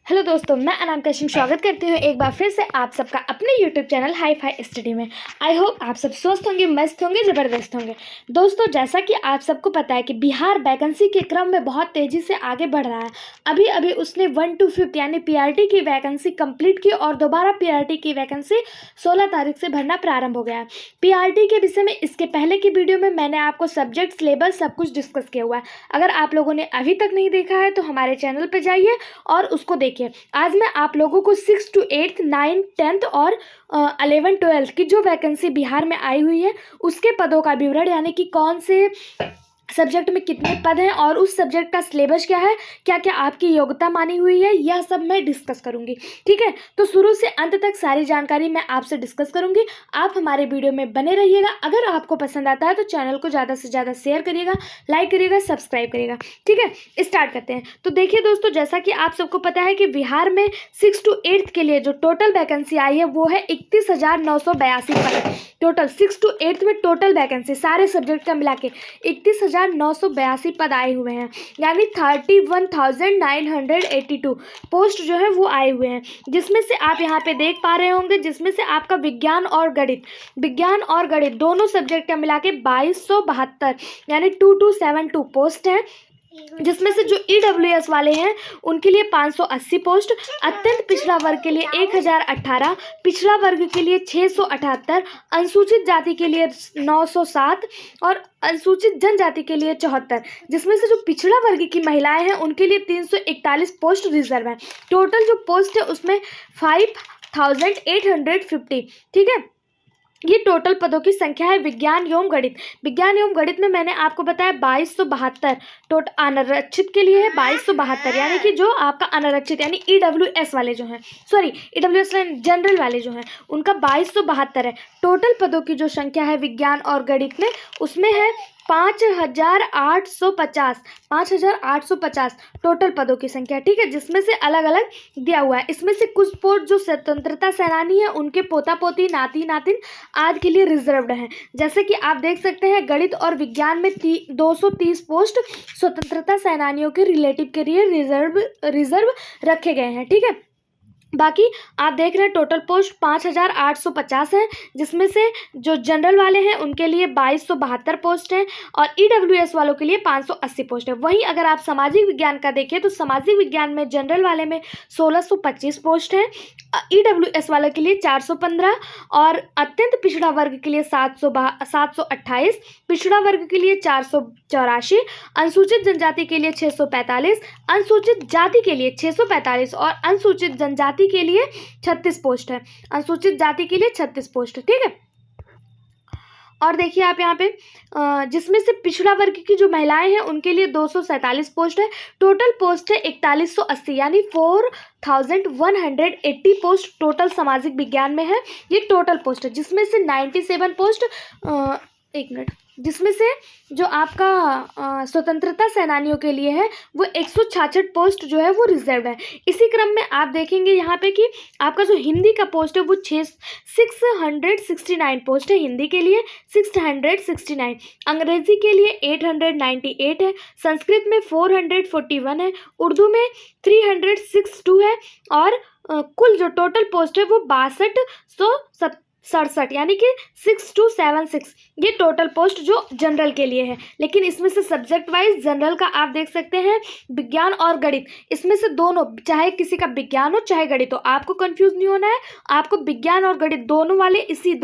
Hello दोस्तों, मैं अनामिका सिंह स्वागत करती हूँ एक बार फिर से आप सबका अपने YouTube channel hi fi study में। आई होप आप सब स्वस्थ होंगे, मस्त होंगे, ज़बरदस्त होंगे। दोस्तों, जैसा कि आप सबको पता है कि बिहार वैकेंसी के क्रम में बहुत तेज़ी से आगे बढ़ रहा है। अभी अभी उसने 1 to 5 यानी पीआरटी की वैकेंसी कंप्लीट की और दोबारा पीआरटी की वैकेंसी 16 तारीख से भरना प्रारंभ हो गया है। पीआरटी के विषय में इसके पहले की वीडियो में मैंने आपको सब्जेक्ट, सिलेबस सब कुछ डिस्कस किया हुआ है। अगर आप लोगों ने अभी तक नहीं देखा है तो हमारे चैनल पर जाइए और उसको देखिए। आज मैं आप लोगों को 6 to 8, 9, 10 और 11, 12 की जो वैकेंसी बिहार में आई हुई है उसके पदों का विवरण, यानी कि कौन से सब्जेक्ट में कितने पद हैं और उस सब्जेक्ट का सिलेबस क्या है, क्या क्या आपकी योग्यता मानी हुई है, यह सब मैं डिस्कस करूंगी। ठीक है, तो शुरू से अंत तक सारी जानकारी मैं आपसे डिस्कस करूंगी। आप हमारे वीडियो में बने रहिएगा। अगर आपको पसंद आता है तो चैनल को ज़्यादा से ज़्यादा शेयर करिएगा, लाइक करिएगा, सब्सक्राइब करिएगा। ठीक है, स्टार्ट करते हैं। तो देखिए दोस्तों, जैसा कि आप सबको पता है कि बिहार में 6 to 8 के लिए जो टोटल वैकेंसी आई है वो है 31,982 पद। टोटल 6 to 8 में टोटल वैकेंसी सारे सब्जेक्ट का मिला के 31,982 पद आए हुए हैं, यानी 31,982 पोस्ट जो है वो आए हुए हैं। जिसमें से आप यहाँ पे देख पा रहे होंगे, जिसमें से आपका विज्ञान और गणित दोनों सब्जेक्ट का मिला के 2272 यानी 2272 पोस्ट है। जिसमें से जो ईडब्ल्यूएस वाले हैं उनके लिए 580 पोस्ट, अत्यंत पिछड़ा वर्ग के लिए 1018, पिछड़ा वर्ग के लिए 678, अनुसूचित जाति के लिए 907 और अनुसूचित जनजाति के लिए 74। जिसमें से जो पिछड़ा वर्ग की महिलाएं हैं उनके लिए 341 पोस्ट रिजर्व है। टोटल जो पोस्ट है उसमें 5850। ठीक है, ये टोटल पदों की संख्या है। विज्ञान एवं गणित में मैंने आपको बताया 2272 टोटल अनारक्षित के लिए है। 2272 यानी कि जो आपका अनारक्षित यानी ईडब्ल्यूएस वाले जो हैं, सॉरी ईडब्ल्यूएस जनरल वाले जो हैं उनका 2272 है। टोटल पदों की जो संख्या है विज्ञान और गणित में उसमें है 5850 टोटल पदों की संख्या। ठीक है, जिसमें से अलग अलग दिया हुआ है। इसमें से कुछ पोस्ट जो स्वतंत्रता सेनानी है उनके पोता पोती, नाती नातिन आदि के लिए रिजर्व्ड हैं। जैसे कि आप देख सकते हैं गणित और विज्ञान में 230 पोस्ट स्वतंत्रता सेनानियों के रिलेटिव के लिए रिजर्व रखे गए हैं। ठीक है, बाकी आप देख रहे हैं टोटल पोस्ट 5850 हैं। जिसमें से जो जनरल वाले हैं उनके लिए 2272 पोस्ट हैं और ईडब्ल्यूएस वालों के लिए 580 पोस्ट है। वहीं अगर आप सामाजिक विज्ञान का देखें तो सामाजिक विज्ञान में जनरल वाले में 1625 पोस्ट हैं, ईडब्ल्यूएस वालों के लिए 415 और अत्यंत पिछड़ा वर्ग के लिए 728, पिछड़ा वर्ग के लिए 484, अनुसूचित जनजाति के लिए 645, अनुसूचित जाति के लिए 645 और अनुसूचित जनजाति के लिए 36 पोस्ट है। अनुसूचित जाति के लिए 36 पोस्ट है। ठीक है, और देखिए आप यहाँ पे जिसमें से पिछड़ा वर्ग की जो महिलाएं हैं उनके लिए 247 पोस्ट है। टोटल पोस्ट है 4180 यानी 4180 पोस्ट टोटल सामाजिक विज्ञान में है। ये टोटल पोस्ट है, जिसमें से 97 पोस्ट जिसमें से जो आपका स्वतंत्रता सेनानियों के लिए है वो 166 पोस्ट जो है वो रिजर्व है। इसी क्रम में आप देखेंगे यहाँ पे कि आपका जो हिंदी का पोस्ट है वो 669 पोस्ट है हिंदी के लिए, 669, अंग्रेजी के लिए 898 है, संस्कृत में 441 है, उर्दू में 362 है और कुल जो टोटल पोस्ट है वो 6267 यानी कि 6276 ये टोटल पोस्ट जो जनरल के लिए है। लेकिन इसमें से सब्जेक्ट वाइज जनरल का आप देख सकते हैं विज्ञान और गणित, इसमें से दोनों, चाहे किसी का विज्ञान हो चाहे गणित हो, आपको कंफ्यूज नहीं होना है। आपको विज्ञान और गणित दोनों वाले इसी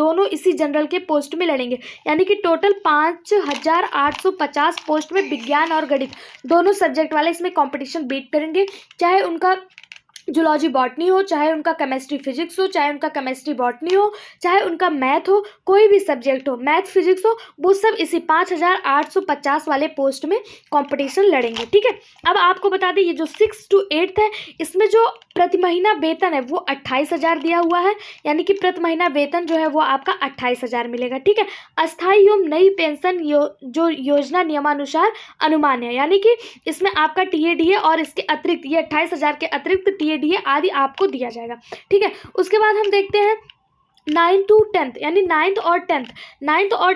जनरल के पोस्ट में लड़ेंगे, यानी कि टोटल 5850 पोस्ट में विज्ञान और गणित दोनों सब्जेक्ट वाले इसमें कॉम्पिटिशन बीट करेंगे। चाहे उनका जूलॉजी बॉटनी हो, चाहे उनका केमिस्ट्री फिजिक्स हो, चाहे उनका केमिस्ट्री बॉटनी हो, चाहे उनका मैथ हो, कोई भी सब्जेक्ट हो, मैथ फिजिक्स हो, वो सब इसी 5850 वाले पोस्ट में कंपटीशन लड़ेंगे। ठीक है, अब आपको बता दें ये जो 6 to 8 है इसमें जो प्रति महीना वेतन है वो 28,000 दिया हुआ है, यानी कि प्रति महीना वेतन जो है वो आपका 28,000 मिलेगा। ठीक है, अस्थायी एवं नई पेंशन जो योजना नियमानुसार अनुमान है, यानी कि इसमें आपका टीएडीए और इसके अतिरिक्त ये 28,000 के अतिरिक्त टीएडीए आदि आपको दिया जाएगा। ठीक है, उसके बाद हम देखते हैं 9 to 10th यानी 9th और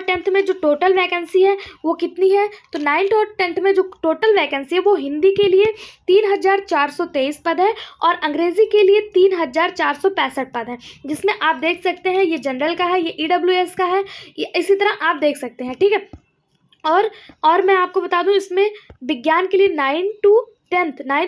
10th में जो टोटल वैकेंसी है वो कितनी है? तो 9th और 10th में जो टोटल वैकेंसी है वो हिंदी के लिए 3,423 पद है और अंग्रेजी के लिए 3,465 पद है, जिसमें आप देख सकते हैं ये जनरल का है, ये EWS का है, इसी तरह आप देख सकते हैं, ठीक है। और मैं आपको बता दूं इसमें विज्ञान के लिए 9th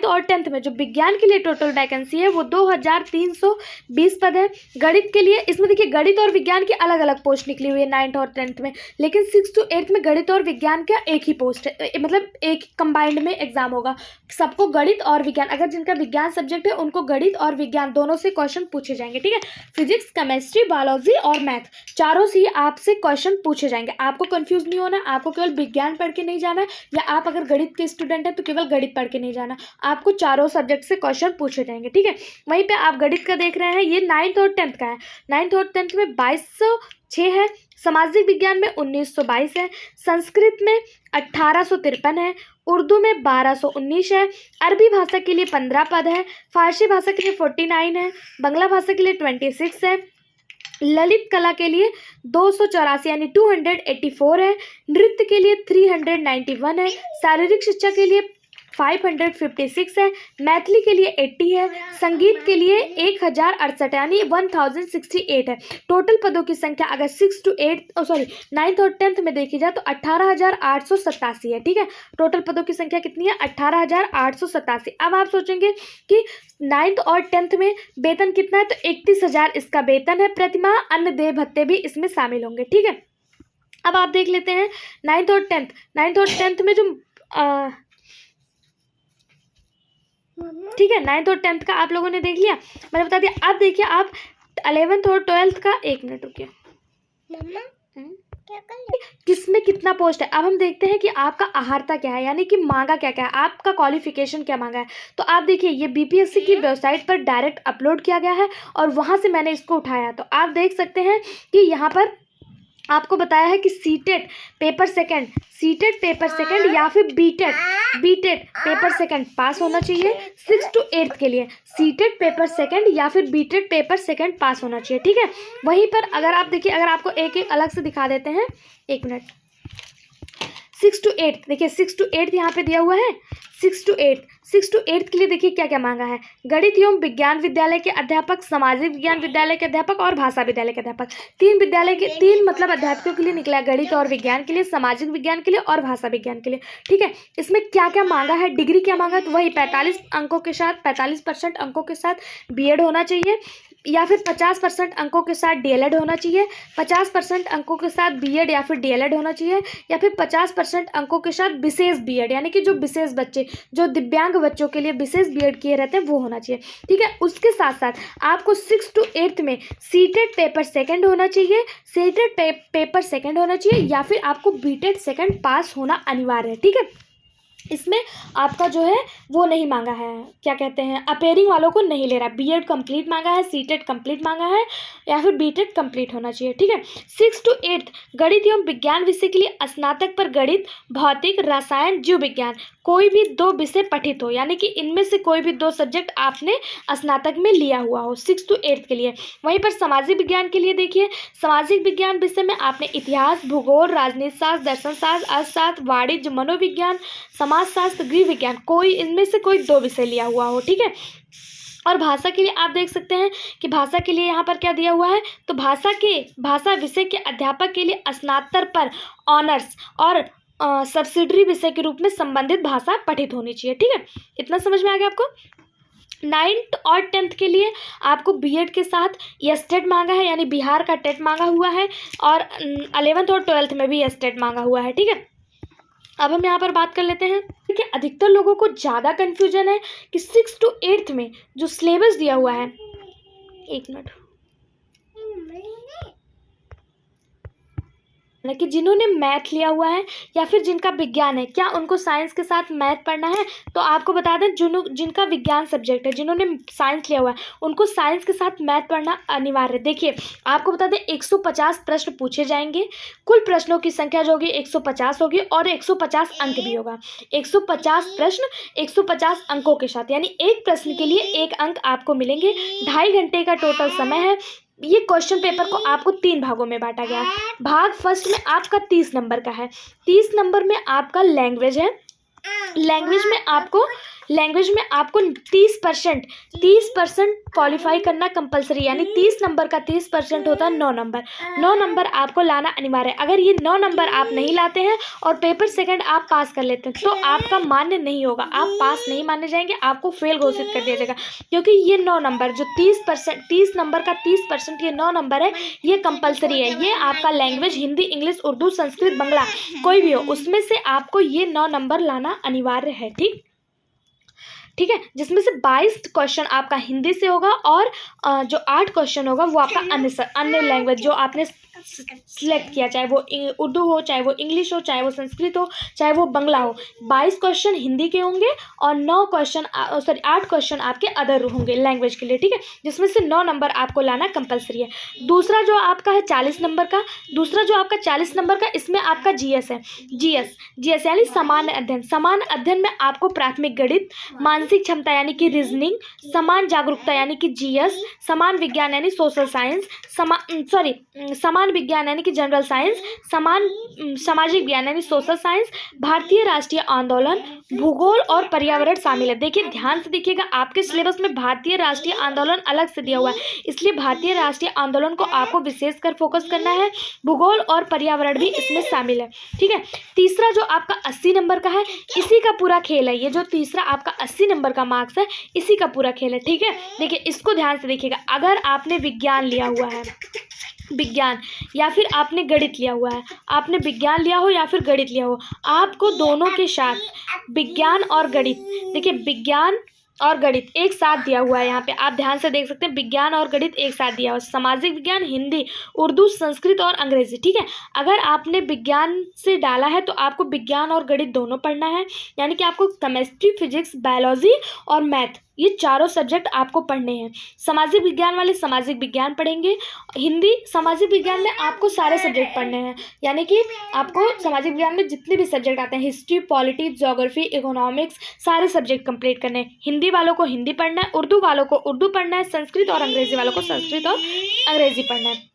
और 10th में जो विज्ञान के लिए टोटल वैकेंसी है वो 2,320 पद है। गणित के लिए इसमें देखिए गणित और विज्ञान की अलग अलग पोस्ट निकली हुई है 9th और 10th में, लेकिन 6th to 8th में गणित और विज्ञान का एक ही पोस्ट है, मतलब एक कंबाइंड में एग्जाम होगा सबको, गणित और विज्ञान। अगर जिनका विज्ञान सब्जेक्ट है उनको गणित और विज्ञान दोनों से क्वेश्चन पूछे जाएंगे, ठीक है। फिजिक्स, केमिस्ट्री, बायोलॉजी और मैथ चारों से ही आपसे क्वेश्चन पूछे जाएंगे। आपको कंफ्यूज नहीं होना, आपको केवल विज्ञान पढ़ के नहीं जाना है, या आप अगर गणित के स्टूडेंट हैं तो केवल गणित पढ़ के नहीं जाना, आपको चारों सब्जेक्ट से क्वेश्चन पूछे जाएंगे, ठीक है। वहीं पे आप गणित का देख रहे हैं, ये 9th और 10th का है। 9th और 10th में 2206 है, सामाजिक विज्ञान में 1922 है, संस्कृत में 1853 है, उर्दू में 1219 है, अरबी भाषा के लिए 15 पद है, फारसी भाषा के लिए 49 है, बांग्ला भाषा के लिए 26 है, ललित कला के लिए 284 यानी 284 है, नृत्य के लिए 391 है, शारीरिक शिक्षा के लिए 556 है, मैथिली के लिए 80 है, संगीत के लिए 1068 यानी 1068 है। टोटल पदों की संख्या अगर 9th और 10th में देखी जाए तो 18,887 है, ठीक है। टोटल पदों की संख्या कितनी है? 18,887। अब आप सोचेंगे कि 9th और 10th में वेतन कितना है, तो 31,000 इसका वेतन है प्रतिमाह, अन्य देय भत्ते भी इसमें शामिल होंगे, ठीक है। अब आप देख लेते हैं 9th और 10th में जो ठीक है 9th और 10th का आप लोगों ने देख लिया, मैंने बता दिया। अब देखिए आप 11th और 12th का, एक मिनट रुकिए, किसमें कितना पोस्ट है। अब हम देखते हैं कि आपका आहारता क्या है, यानी कि मांगा क्या क्या है, आपका क्वालिफिकेशन क्या मांगा है। तो आप देखिए ये बीपीएससी की वेबसाइट पर डायरेक्ट अपलोड किया गया है और वहां से मैंने इसको उठाया। तो आप देख सकते हैं कि यहाँ पर आपको बताया है कि सीटेट पेपर सेकंड या फिर बीटेट पेपर सेकंड पास होना चाहिए 6 to 8 के लिए। सीटेट पेपर सेकंड या फिर बीटेट पेपर सेकंड पास होना चाहिए, ठीक है। वहीं पर अगर आप देखिए, अगर आपको एक एक अलग से दिखा देते हैं, एक मिनट, 6 to 8 देखिए, 6 to 8 यहाँ पे दिया हुआ है। 6 to 8 के लिए देखिए क्या क्या मांगा है। गणित एवं विज्ञान विद्यालय के अध्यापक, सामाजिक विज्ञान विद्यालय के अध्यापक और भाषा विद्यालय के अध्यापक, 3 मतलब अध्यापकों के लिए निकला है, गणित और विज्ञान के लिए, सामाजिक विज्ञान के लिए और भाषा विज्ञान के लिए, ठीक है। इसमें क्या क्या मांगा है, डिग्री क्या मांगा है, तो वही 45% अंकों के साथ बीएड होना चाहिए, या फिर 50% अंकों के साथ डीएलएड होना चाहिए, 50% अंकों के साथ बीएड या फिर डीएलएड होना चाहिए, या फिर 50% अंकों के साथ विशेष बीएड, यानी कि जो विशेष बच्चे, जो दिव्यांग बच्चों के लिए विशेष बीएड किए रहते हैं वो होना चाहिए, ठीक है। उसके साथ साथ आपको 6 to 8 में सीटेट पेपर सेकंड होना चाहिए, या फिर आपको बीटेट सेकंड पास होना अनिवार्य है, ठीक है। इसमें आपका जो है वो नहीं मांगा है, क्या कहते हैं, अपेयरिंग वालों को नहीं ले रहा, बीएड कंप्लीट मांगा है, सीटेट कंप्लीट मांगा है, या फिर बीटेट कंप्लीट होना चाहिए, ठीक है। 6 to 8 गणित एवं विज्ञान विषय के लिए स्नातक पर गणित, भौतिक, रसायन, जीव विज्ञान कोई भी 2 विषय पठित हो, यानी कि इनमें से कोई भी 2 सब्जेक्ट आपने स्नातक में लिया हुआ हो 6 to 8 के लिए। वहीं पर सामाजिक विज्ञान के लिए देखिए, सामाजिक विज्ञान विषय में आपने इतिहास, भूगोल, राजनीति शास्त्र, दर्शन शास्त्र, अर्थशास्त्र, वाणिज्य, मनोविज्ञान, समाजशास्त्र, गृह विज्ञान कोई इनमें से कोई 2 विषय लिया हुआ हो, ठीक है। और भाषा के लिए आप देख सकते हैं कि भाषा के लिए यहाँ पर क्या दिया हुआ है, तो भाषा विषय के अध्यापक के लिए स्नातक पर ऑनर्स और सब्सिडरी विषय के रूप में संबंधित भाषा पठित होनी चाहिए, ठीक है। इतना समझ में आ गया आपको। 9th और 10th के लिए आपको बीएड के साथ एस्टेट मांगा है, यानी बिहार का टेट मांगा हुआ है, और 11th और 12th में भी एस्टेट मांगा हुआ है, ठीक है। अब हम यहाँ पर बात कर लेते हैं, ठीक है। अधिकतर लोगों को ज़्यादा कन्फ्यूजन है कि 6 to 8 में जो सिलेबस दिया हुआ है, एक मिनट, कि जिन्होंने मैथ लिया हुआ है या फिर जिनका विज्ञान है, क्या उनको साइंस के साथ मैथ पढ़ना है। तो आपको बता दें, जिनका विज्ञान सब्जेक्ट है, जिन्होंने साइंस लिया हुआ है, उनको साइंस के साथ मैथ पढ़ना अनिवार्य है। देखिए आपको बता दें 150 प्रश्न पूछे जाएंगे, कुल प्रश्नों की संख्या जो होगी 150 होगी, और 150 अंक भी होगा। 150 प्रश्न 150 अंकों के साथ, यानी एक प्रश्न के लिए 1 अंक आपको मिलेंगे। 2.5 घंटे का टोटल समय है। ये क्वेश्चन पेपर को आपको 3 भागों में बांटा गया है। भाग फर्स्ट में आपका 30 नंबर का है। 30 नंबर में आपका लैंग्वेज है। लैंग्वेज में आपको 30% क्वालिफाई करना कंपलसरी, यानी 30 नंबर का 30% होता है 9 नंबर। 9 नंबर आपको लाना अनिवार्य है। अगर ये 9 नंबर आप नहीं लाते हैं और पेपर सेकंड आप पास कर लेते हैं तो आपका मान्य नहीं होगा, आप पास नहीं माने जाएंगे, आपको फेल घोषित कर दिया जाएगा। क्योंकि ये 9 नंबर जो 30 नंबर का 30% ये 9 नंबर है, ये कंपलसरी है। ये आपका लैंग्वेज हिंदी, इंग्लिश, उर्दू, संस्कृत, बंगला कोई भी हो, उसमें से आपको ये 9 नंबर लाना अनिवार्य है। ठीक है, जिसमें से 22 क्वेश्चन आपका हिंदी से होगा और जो 8 क्वेश्चन होगा वो आपका अन्य लैंग्वेज जो आपने सिलेक्ट किया, चाहे वो उर्दू हो, चाहे वो इंग्लिश हो, चाहे वो संस्कृत हो, चाहे वो बंगला हो। 22 क्वेश्चन हिंदी के होंगे और 8 क्वेश्चन आपके अदर होंगे लैंग्वेज के लिए। ठीक है, जिसमें से 9 नंबर आपको लाना कंपलसरी है। दूसरा जो आपका है 40 नंबर का, इसमें आपका जीएस है। जीएस यानी सामान्य अध्ययन। सामान्य अध्ययन में आपको प्राथमिक गणित, मानसिक क्षमता यानी कि रीजनिंग, समान जागरूकता यानी कि जीएस, समान विज्ञान यानी सोशल साइंस, समान विज्ञान यानी कि जनरल साइंस, समान सामाजिक विज्ञान यानी सोशल साइंस, भारतीय राष्ट्रीय आंदोलन, भूगोल और पर्यावरण शामिल है। देखिए, ध्यान से देखिएगा, आपके सिलेबस में भारतीय राष्ट्रीय आंदोलन अलग से दिया हुआ है, इसलिए भारतीय राष्ट्रीय आंदोलन को आपको विशेषकर फोकस करना है। भूगोल और पर्यावरण भी इसमें शामिल है। ठीक है, तीसरा जो आपका 80 नंबर का है, इसी का पूरा खेल है। ये जो तीसरा आपका 80 नंबर का मार्क्स है, इसी का पूरा खेल है। ठीक है, देखिए इसको ध्यान से देखिएगा। अगर आपने विज्ञान लिया हुआ है, या फिर आपने गणित लिया हुआ है, आपने विज्ञान लिया हो या फिर गणित लिया हो, आपको दोनों के साथ विज्ञान और गणित, देखिए विज्ञान और गणित एक साथ दिया हुआ है। यहाँ पे आप ध्यान से देख सकते हैं, विज्ञान और गणित एक साथ दिया हुआ है। सामाजिक विज्ञान, हिंदी, उर्दू, संस्कृत और अंग्रेजी। ठीक है, अगर आपने विज्ञान से डाला है तो आपको विज्ञान और गणित दोनों पढ़ना है, यानी कि आपको केमिस्ट्री, फिजिक्स, बायोलॉजी और मैथ, ये चारों सब्जेक्ट आपको पढ़ने हैं। सामाजिक विज्ञान वाले सामाजिक विज्ञान पढ़ेंगे। हिंदी सामाजिक विज्ञान में आपको सारे सब्जेक्ट पढ़ने हैं, यानी कि आपको सामाजिक विज्ञान में जितने भी सब्जेक्ट आते हैं, हिस्ट्री, पॉलिटिक्स, ज्योग्राफी, इकोनॉमिक्स, सारे सब्जेक्ट कंप्लीट करने हैं। हिंदी वालों को हिंदी पढ़ना है, उर्दू वालों को उर्दू पढ़ना है, संस्कृत और अंग्रेजी वालों को संस्कृत और अंग्रेजी पढ़ना है।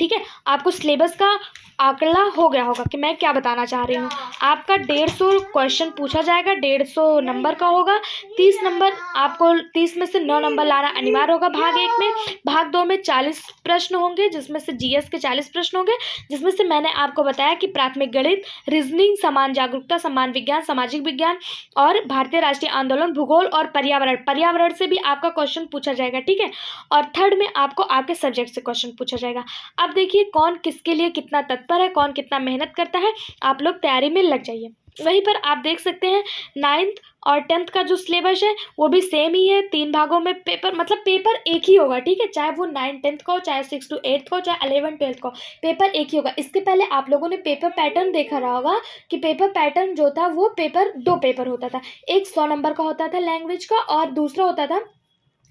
ठीक है, आपको सिलेबस का आंकड़ा हो गया होगा कि मैं क्या बताना चाह रही हूँ। आपका 150 क्वेश्चन पूछा जाएगा, 150 नंबर का होगा। 30 नंबर आपको 30 में से 9 नंबर लाना अनिवार्य होगा भाग 1 में। भाग 2 में 40 प्रश्न होंगे, जिसमें से जीएस के 40 प्रश्न होंगे, जिसमें से मैंने आपको बताया कि प्राथमिक गणित, रीजनिंग, समान जागरूकता, समान विज्ञान, सामाजिक विज्ञान और भारतीय राष्ट्रीय आंदोलन, भूगोल और पर्यावरण से भी आपका क्वेश्चन पूछा जाएगा। ठीक है, और थर्ड में आपको आपके सब्जेक्ट से क्वेश्चन पूछा जाएगा। अब देखिए कौन किसके लिए कितना तत्पर है, कौन कितना मेहनत करता है। आप लोग तैयारी में लग जाइए। वहीं पर आप देख सकते हैं 9th और 10th का जो सिलेबस है वो भी सेम ही है। 3 भागों में पेपर, मतलब पेपर एक ही होगा। ठीक है, चाहे वो 9th 10th का हो, चाहे 6 to 8th का हो, चाहे 11 12th का हो, पेपर एक ही होगा। इसके पहले आप लोगों ने पेपर पैटर्न देखा रहा होगा कि पेपर पैटर्न जो था वो 2 पेपर होता था। एक 100 नंबर का होता था लैंग्वेज का और दूसरा होता था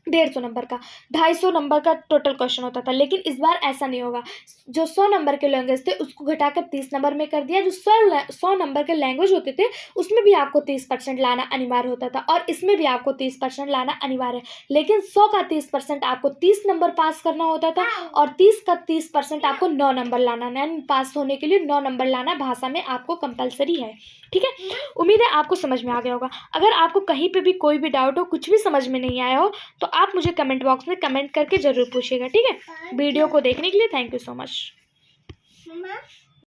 150 नंबर का। 250 नंबर का टोटल क्वेश्चन होता था। लेकिन इस बार ऐसा नहीं होगा। जो 100 नंबर के लैंग्वेज थे उसको घटाकर 30 नंबर में कर दिया। जो 100 नंबर के लैंग्वेज होते थे उसमें भी आपको 30% लाना अनिवार्य होता था और इसमें भी आपको 30% लाना अनिवार्य है। लेकिन 100 का 30% आपको 30 नंबर पास करना होता था और 30 का 30% आपको 9 नंबर लाना, यानी पास होने के लिए 9 नंबर लाना भाषा में आपको कंपलसरी है। ठीक है, उम्मीद है आपको समझ में आ गया होगा। अगर आपको कहीं पे भी कोई भी डाउट हो, कुछ भी समझ में नहीं आया हो, तो आप मुझे कमेंट बॉक्स में कमेंट करके ज़रूर पूछिएगा। ठीक है, वीडियो को देखने के लिए थैंक यू सो मच।